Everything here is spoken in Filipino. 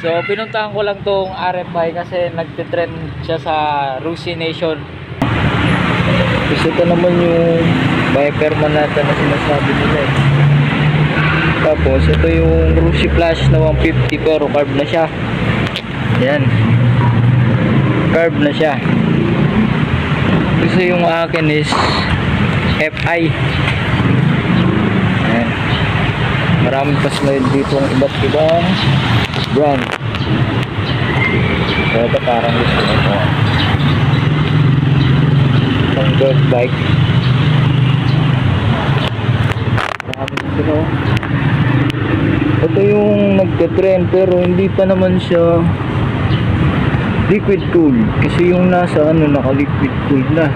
So pinuntahan ko lang tong RFI kasi nagtitrend siya sa Rusi Nation. Kasi ito naman yung Viperman natin na sinasabi nila eh. Tapos ito yung Rusi Flash na 150 pero carb na siya. Yan, carb na siya. Kasi yung akin is FI. Ayan. Maraming paslide dito ang iba't ibang brand. So ito parang gusto ko ito. Itong dirt bike. Maraming dito. Ito yung nagka-trend pero hindi pa naman siya liquid cool. Kasi yung nasa naka liquid cool na.